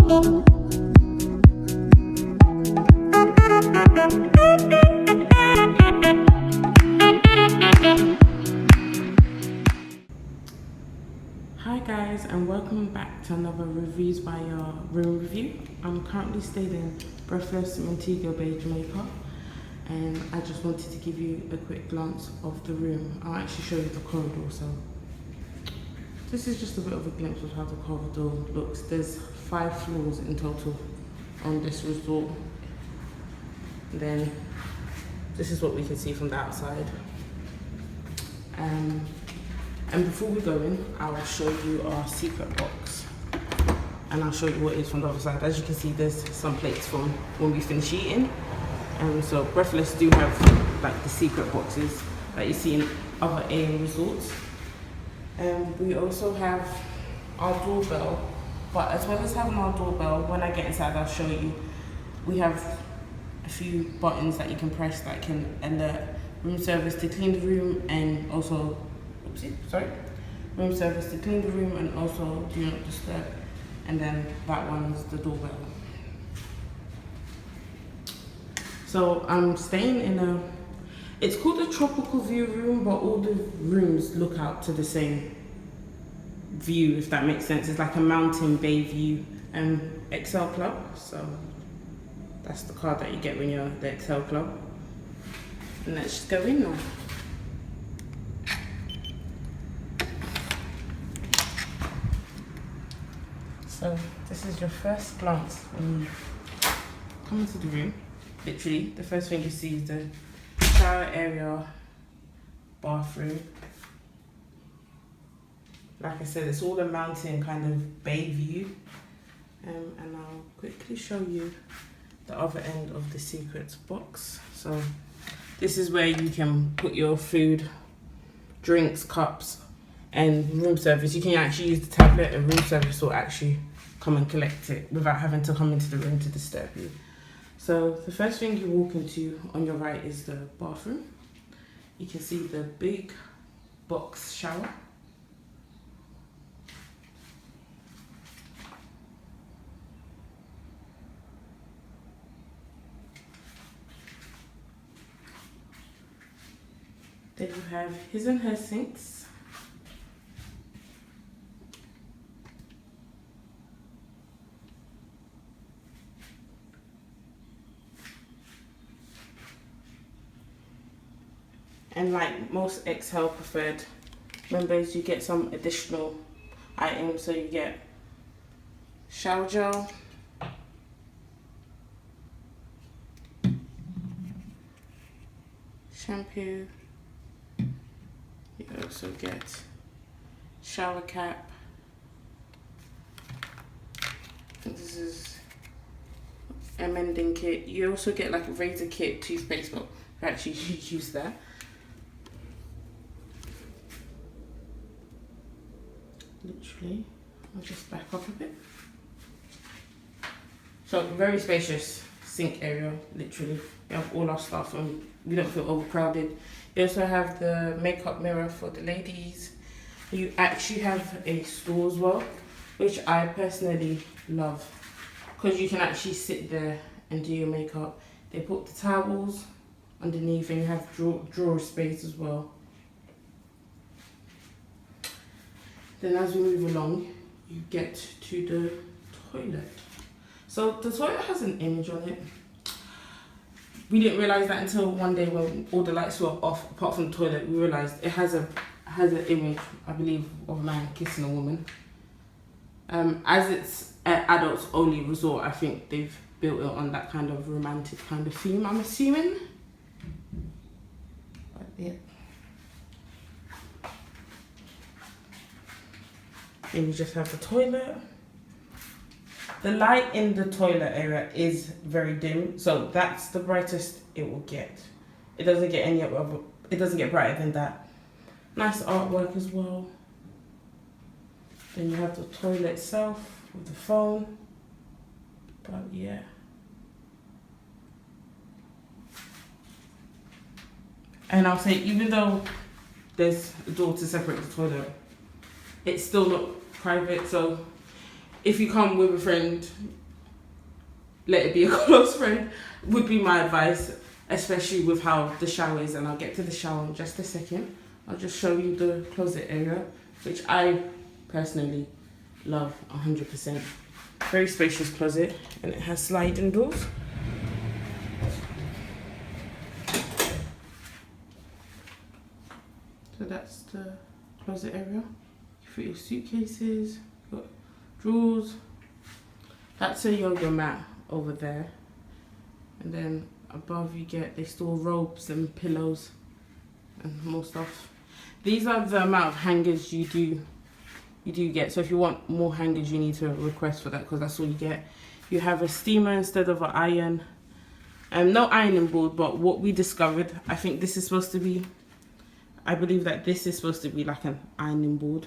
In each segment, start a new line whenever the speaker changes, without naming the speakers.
Hi guys, and welcome back to another Reviews by Your Room Review. I'm currently staying in Breathless Montego Bay, Jamaica, and I just wanted to give you a quick glance of the room. I'll actually show you the corridor. So this is just a bit of a glimpse of how the corridor looks. There's 5 floors in total on this resort. Then this is what we can see from the outside. And before we go in, I'll show you our secret box, and I'll show you what it is from the other side. As you can see, there's some plates from when we finish eating. So Breathless do have like the secret boxes that you see in other AM resorts. We also have our doorbell, but as well as having our doorbell, when I get inside, I'll show you. We have a few buttons that you can press that can alert room service to clean the room, and also room service to clean the room, and also do not disturb. And then that one's the doorbell. So I'm staying in it's called a tropical view room, but all the rooms look out to the same view, if that makes sense. It's like a mountain bay view. Xhale Club, so that's the card that you get when you're at the Xhale Club. And let's just go in now. So this is your first glance when you come into the room. Literally, the first thing you see is the shower area, bathroom. Like I said, it's all a mountain kind of bay view. And I'll quickly show you the other end of the secrets box. So this is where you can put your food, drinks, cups, and room service. You can actually use the tablet, and room service will actually come and collect it without having to come into the room to disturb you. So the first thing you walk into on your right is the bathroom. You can see the big box shower. Then you have his and her sinks. And like most Xhale preferred members, you get some additional items. So you get shower gel, shampoo. You also get shower cap. I think this is a mending kit. You also get like a razor kit, toothpaste, but actually you use that. Literally, I'll just back up a bit. So very spacious sink area, literally. We have all our stuff and we don't feel overcrowded. You also have the makeup mirror for the ladies. You actually have a stool as well, which I personally love, because you can actually sit there and do your makeup. They put the towels underneath, and you have drawer space as well. Then as we move along, you get to the toilet. So the toilet has an image on it. We didn't realise that until one day when all the lights were off, apart from the toilet. We realised it has an image, I believe, of a man kissing a woman. As it's an adults only resort, I think they've built it on that kind of romantic kind of theme, I'm assuming. But yeah. Then you just have the toilet. The light in the toilet area is very dim, so that's the brightest it will get. It doesn't get any other, it doesn't get brighter than that. Nice artwork as well. Then you have the toilet itself with the phone. But yeah. And I'll say, even though there's a door to separate the toilet, it's still not private, so if you come with a friend, let it be a close friend, would be my advice, especially with how the shower is. And I'll get to the shower in just a second. I'll just show you the closet area, which I personally love 100%. Very spacious closet, and it has sliding doors. So that's the closet area. You put your suitcases, got drawers. That's a yoga mat over there. And then above you get, they store robes and pillows and more stuff. These are the amount of hangers you do get. So if you want more hangers, you need to request for that, because that's all you get. You have a steamer instead of an iron. No ironing board, but what we discovered, I think this is supposed to be, I believe that this is supposed to be like an ironing board.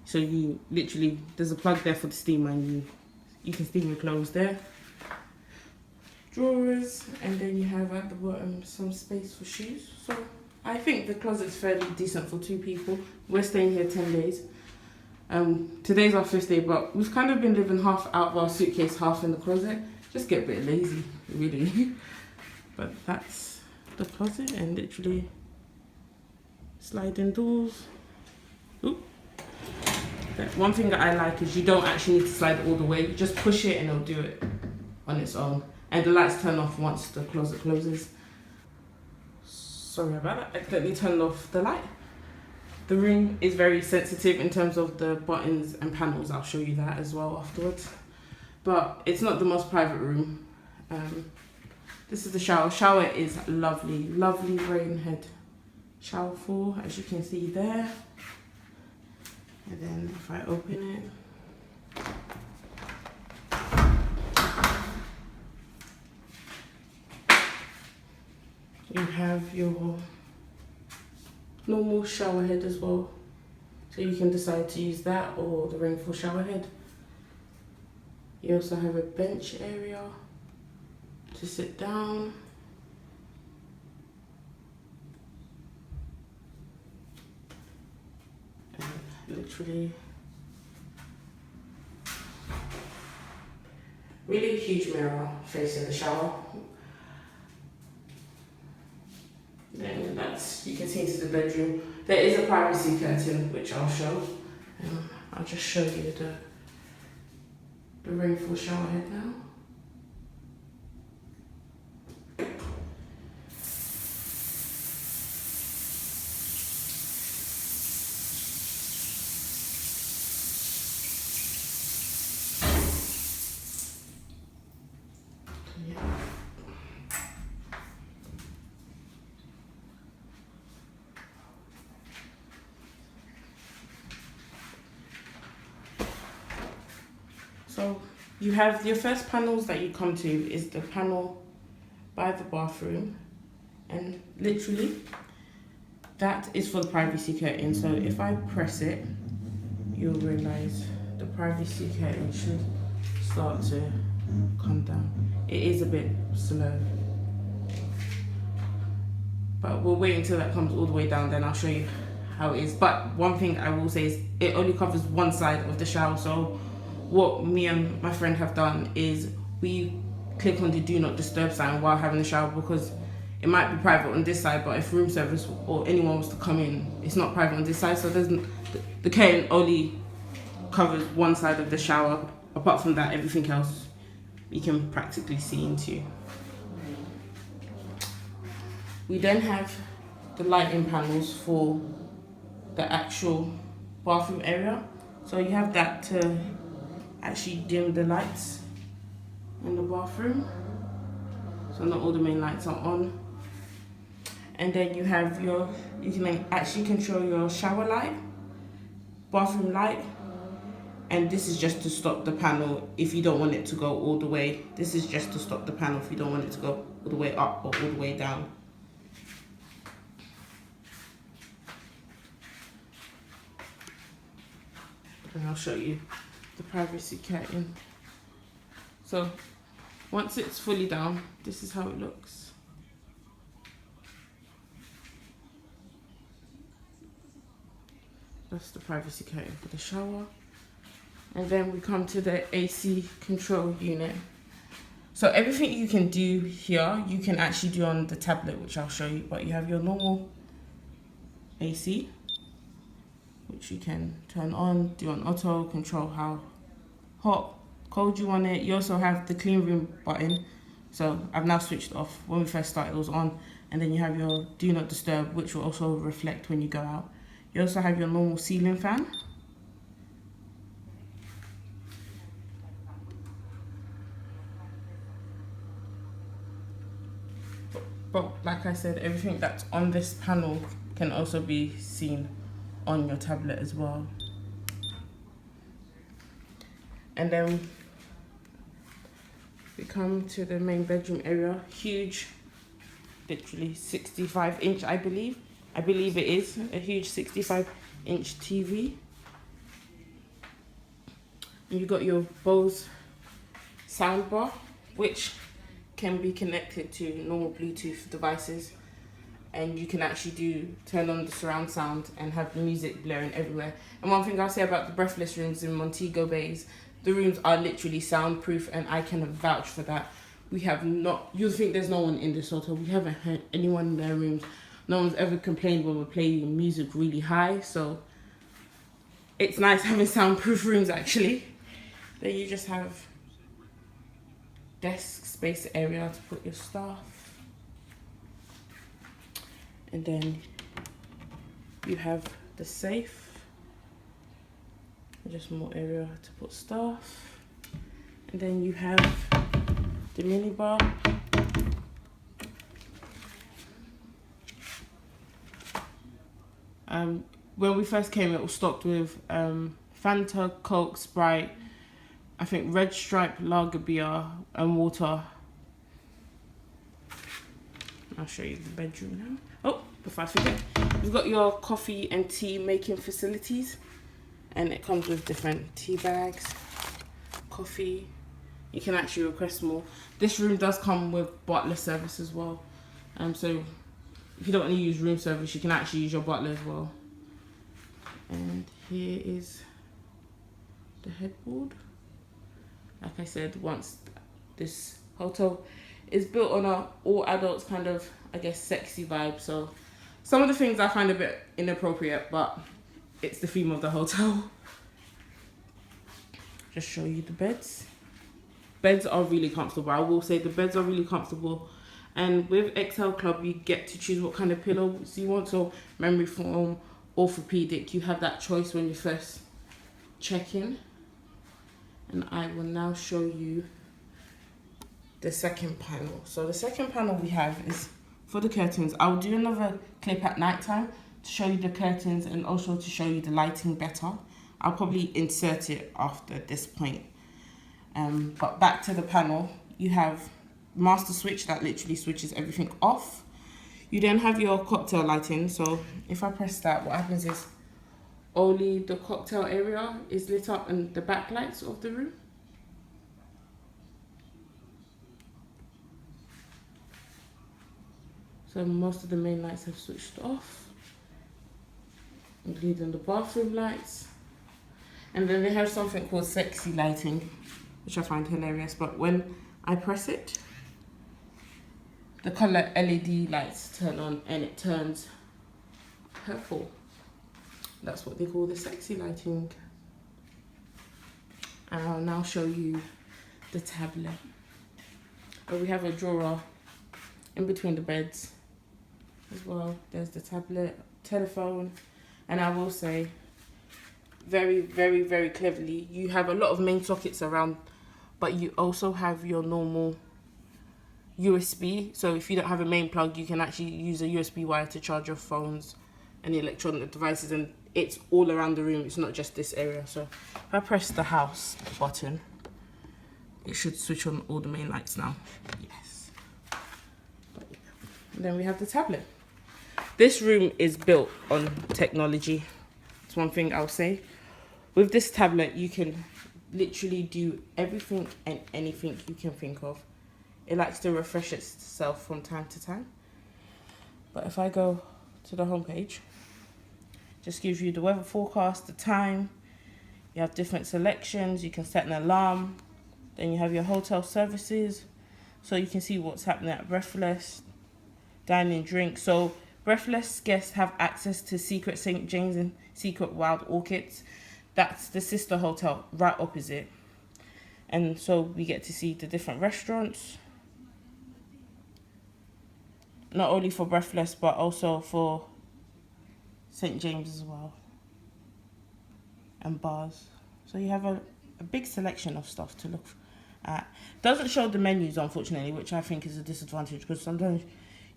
So you literally, there's a plug there for the steamer, and you can steam your clothes there. Drawers, and then you have at the bottom some space for shoes. So I think the closet's fairly decent for 2 people. We're staying here 10 days. Today's our 5th day, but we've kind of been living half out of our suitcase, half in the closet. Just get a bit lazy, really. But that's the closet, and literally sliding doors. Oop. One thing that I like is you don't actually need to slide it all the way. You just push it and it'll do it on its own. And the lights turn off once the closet closes. Sorry about that, I accidentally turned off the light. The room is very sensitive in terms of the buttons and panels. I'll show you that as well afterwards. But it's not the most private room. This is the shower. Shower is lovely, lovely rain head shower fall, as you can see there. And then if I open it, you have your normal shower head as well. So you can decide to use that or the rainfall shower head. You also have a bench area to sit down. And literally, really huge mirror facing the shower. Then that's, you can see into the bedroom. There is a privacy curtain, which I'll show. I'll just show you the rainfall shower head now. So you have your first panels that you come to is the panel by the bathroom, and literally that is for the privacy curtain. So if I press it, you'll realize the privacy curtain should start to come down. It is a bit slow, but we'll wait until that comes all the way down, then I'll show you how it is. But one thing I will say is it only covers one side of the shower. So what me and my friend have done is we click on the do not disturb sign while having the shower, because it might be private on this side, but if room service or anyone was to come in, it's not private on this side. So the curtain only covers one side of the shower. Apart from that, everything else you can practically see into. We then have the lighting panels for the actual bathroom area. So you have that to actually dim the lights in the bathroom, so not all the main lights are on. And then you have you can actually control your shower light, bathroom light, and this is just to stop the panel if you don't want it to go all the way. This is just to stop the panel if you don't want it to go all the way up or all the way down. And I'll show you the privacy curtain. So once it's fully down, this is how it looks. That's the privacy curtain for the shower. And then we come to the AC control unit. So everything you can do here, you can actually do on the tablet, which I'll show you. But you have your normal AC, which you can turn on, do on auto, control how hot, cold you want it. You also have the clean room button. So I've now switched off. When we first started, it was on. And then you have your do not disturb, which will also reflect when you go out. You also have your normal ceiling fan. But like I said, everything that's on this panel can also be seen on your tablet as well. And then we come to the main bedroom area. Huge, literally 65-inch, I believe. I believe it is a huge 65-inch TV. And you got your Bose soundbar, which can be connected to normal Bluetooth devices, and you can actually turn on the surround sound and have the music blaring everywhere. And one thing I'll say about the Breathless rooms in Montego Bay is the rooms are literally soundproof, and I can vouch for that. We have not, you'll think there's no one in this hotel, we haven't heard anyone in their rooms. No one's ever complained when we're playing music really high, so it's nice having soundproof rooms actually. Then you just have desk space area to put your stuff, and then you have the safe, just more area to put stuff, and then you have the mini bar. When we first came, it was stocked with Fanta, Coke, Sprite, I think Red Stripe lager beer and water. I'll show you the bedroom now. Oh, before I forget, you've got your coffee and tea making facilities, and it comes with different tea bags, coffee. You can actually request more. This room does come with butler service as well. So if you don't want to use room service, you can actually use your butler as well. And here is the headboard. Like I said, once this hotel is built on a all adults kind of, I guess, sexy vibe. So some of the things I find a bit inappropriate, but it's the theme of the hotel. Just show you the beds. Beds are really comfortable. I will say the beds are really comfortable. And with Xhale Club, you get to choose what kind of pillows you want. So memory foam, orthopedic, you have that choice when you first check in. And I will now show you the second panel. So the second panel we have is for the curtains. I'll do another clip at night time to show you the curtains and also to show you the lighting better. I'll probably insert it after this point. But back to the panel, you have master switch that literally switches everything off. You then have your cocktail lighting. So if I press that, what happens is only the cocktail area is lit up and the backlights of the room. So most of the main lights have switched off, including the bathroom lights. And then they have something called sexy lighting, which I find hilarious. But when I press it, the color LED lights turn on and it turns purple. That's what they call the sexy lighting. And I'll now show you the tablet. We have a drawer in between the beds as well. There's the tablet, telephone, and I will say very, very, very cleverly, you have a lot of main sockets around, but you also have your normal USB. So if you don't have a main plug, you can actually use a USB wire to charge your phones and electronic devices, and it's all around the room. It's not just this area. So if I press the house button, it should switch on all the main lights now. Yes. And then we have the tablet. This room is built on technology. It's one thing I'll say. With this tablet, you can literally do everything and anything you can think of. It likes to refresh itself from time to time. But if I go to the home page, just gives you the weather forecast, the time. You have different selections. You can set an alarm. Then you have your hotel services. So you can see what's happening at Breathless. Dining, drink. So Breathless guests have access to Secret St. James and Secret Wild Orchids. That's the sister hotel right opposite. And so we get to see the different restaurants. Not only for Breathless, but also for St. James as well. And bars. So you have a big selection of stuff to look at. Doesn't show the menus, unfortunately, which I think is a disadvantage, because sometimes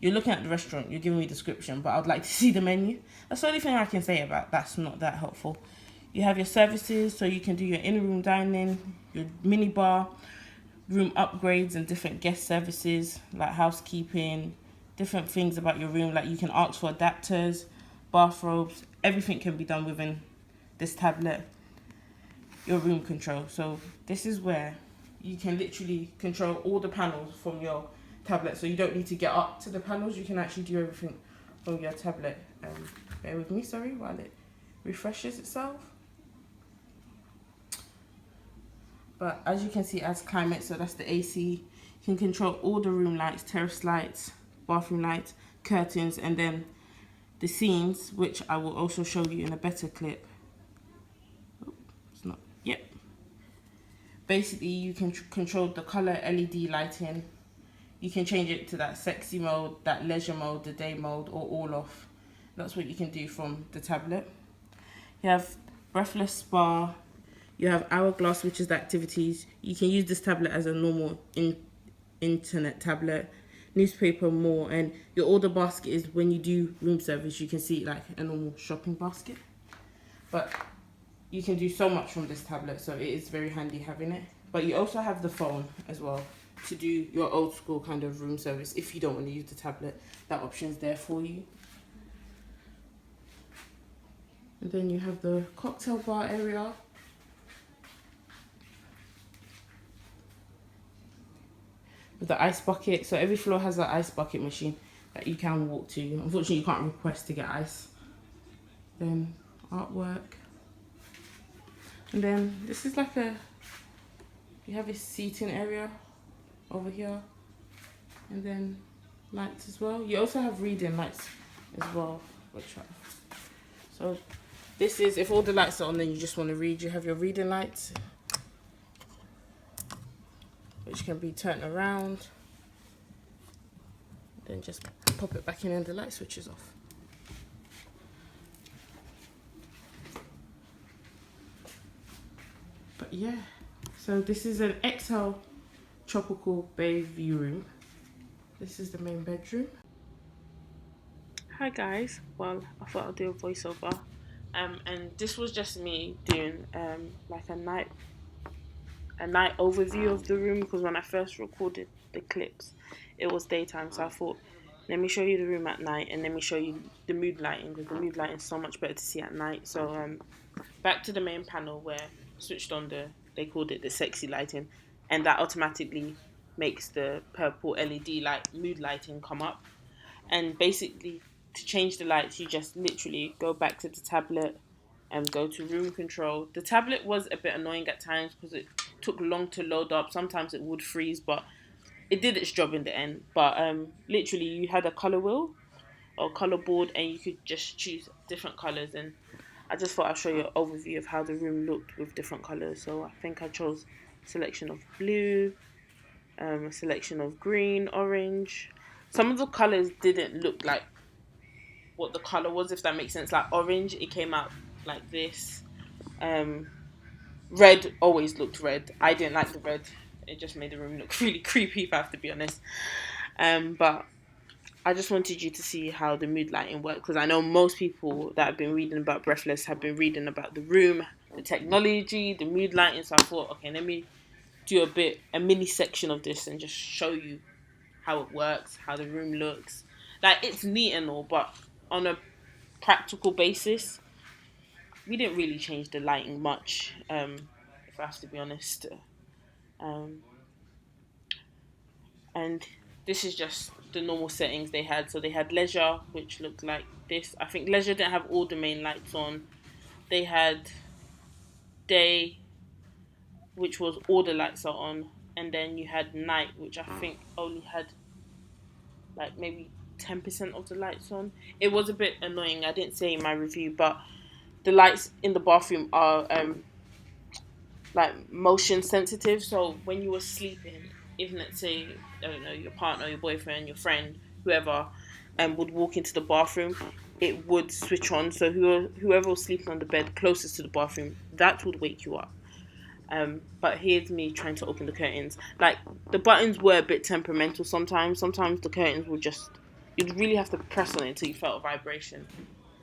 you're looking at the restaurant, you're giving me a description, but I'd like to see the menu. That's the only thing I can say about that's not that helpful. You have your services, so you can do your in-room dining, your mini bar, room upgrades and different guest services like housekeeping, different things about your room, like you can ask for adapters, bathrobes, everything can be done within this tablet. Your room control. So this is where you can literally control all the panels from your tablet. So you don't need to get up to the panels. You can actually do everything from your tablet. Bear with me, sorry, while it refreshes itself. But as you can see, as climate, so that's the AC. You can control all the room lights, terrace lights, bathroom lights, curtains, and then the scenes, which I will also show you in a better clip. Oh, it's not. Yep. Basically, you can control the color LED lighting. You can change it to that sexy mode, that leisure mode, the day mode, or all off. That's what you can do from the tablet. You have Breathless Spa. You have Hourglass, which is the activities. You can use this tablet as a normal internet tablet. Newspaper, more, and your order basket is when you do room service, you can see it like a normal shopping basket. But you can do so much from this tablet, so it is very handy having it. But you also have the phone as well to do your old school kind of room service. If you don't want to use the tablet, that option is there for you. And then you have the cocktail bar area. With the ice bucket. So every floor has an ice bucket machine that you can walk to. Unfortunately, you can't request to get ice. Then artwork. And then this is like you have a seating area over here. And then lights as well. You also have reading lights as well. So this is, if all the lights are on, then you just want to read. You have your reading lights, which can be turned around. Then just pop it back in and the light switches off. But yeah, so this is an Xhale Tropical Bay view room. This is the main bedroom. Hi guys, well, I thought I'd do a voiceover. And this was just me doing like a night overview of the room, because when I first recorded the clips it was daytime, so I thought let me show you the room at night and let me show you the mood lighting, because the mood lighting is so much better to see at night. So back to the main panel where I switched on they called it the sexy lighting, and that automatically makes the purple LED light mood lighting come up. And basically to change the lights you just literally go back to the tablet and go to room control. The tablet was a bit annoying at times because it took long to load up. Sometimes it would freeze, but it did its job in the end. But literally you had a color wheel or color board and you could just choose different colors, and I just thought I'd show you an overview of how the room looked with different colors. So I think I chose a selection of blue, a selection of green, orange. Some of the colors didn't look like what the color was, if that makes sense. Like orange, it came out like this. Red always looked red. I didn't like the red. It just made the room look really creepy, if I have to be honest. But I just wanted you to see how the mood lighting works, because I know most people that have been reading about Breathless have been reading about the room, the technology, the mood lighting. So I thought, okay, let me do a mini section of this and just show you how it works, how the room looks. Like, it's neat and all, but on a practical basis, we didn't really change the lighting much, if I have to be honest. And this is just the normal settings they had. So they had leisure, which looked like this. I think leisure didn't have all the main lights on. They had
day, which was all the lights are on, and then you had night, which I think only had like maybe 10% of the lights on. It was a bit annoying. I didn't say in my review, but the lights in the bathroom are like motion sensitive. So when you were sleeping, if let's say, I don't know, your partner, your boyfriend, your friend, whoever, would walk into the bathroom, it would switch on. So whoever was sleeping on the bed closest to the bathroom, that would wake you up. But here's me trying to open the curtains. Like, the buttons were a bit temperamental sometimes. Sometimes the curtains would just, you'd really have to press on it until you felt a vibration.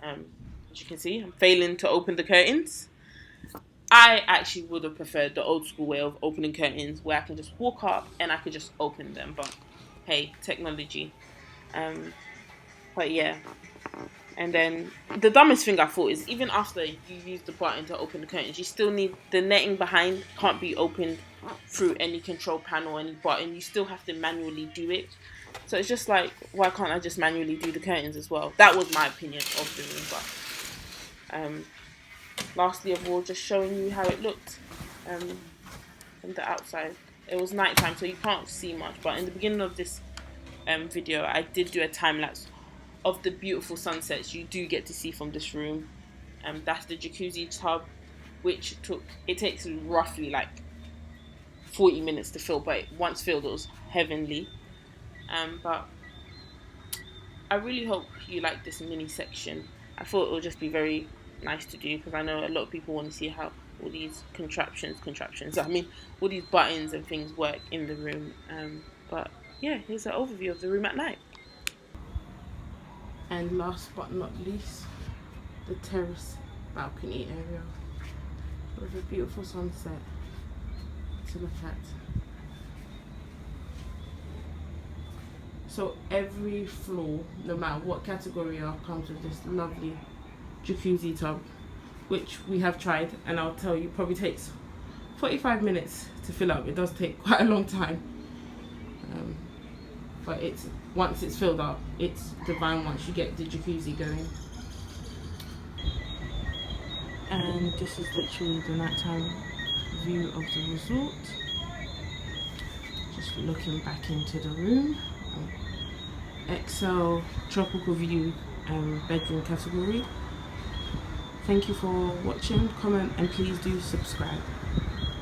As you can see, I'm failing to open the curtains. I actually would have preferred the old school way of opening curtains, where I can just walk up and I can just open them. But hey, technology. But yeah. And then the dumbest thing I thought is, even after you use the button to open the curtains, you still need the netting behind, can't be opened through any control panel or any button. You still have to manually do it. So it's just like, why can't I just manually do the curtains as well? That was my opinion of the room. But lastly of all, just showing you how it looked from the outside. It was nighttime, so you can't see much. But in the beginning of this video, I did do a time lapse of the beautiful sunsets you do get to see from this room. That's the jacuzzi tub, which takes roughly like 40 minutes to fill, but once filled it was heavenly. But I really hope you like this mini section. I thought it would just be very nice to do, because I know a lot of people want to see how all these all these buttons and things work in the room. But yeah, here's an overview of the room at night.
And last but not least, the terrace balcony area with a beautiful sunset to look at. So every floor, no matter what category you are, comes with this lovely jacuzzi tub, which we have tried, and I'll tell you, probably takes 45 minutes to fill up. It does take quite a long time. But once it's filled up, it's divine once you get the jacuzzi going. And this is literally the nighttime view of the resort. Just looking back into the room. Xhale Tropical View bedroom category. Thank you for watching, comment, and please do subscribe.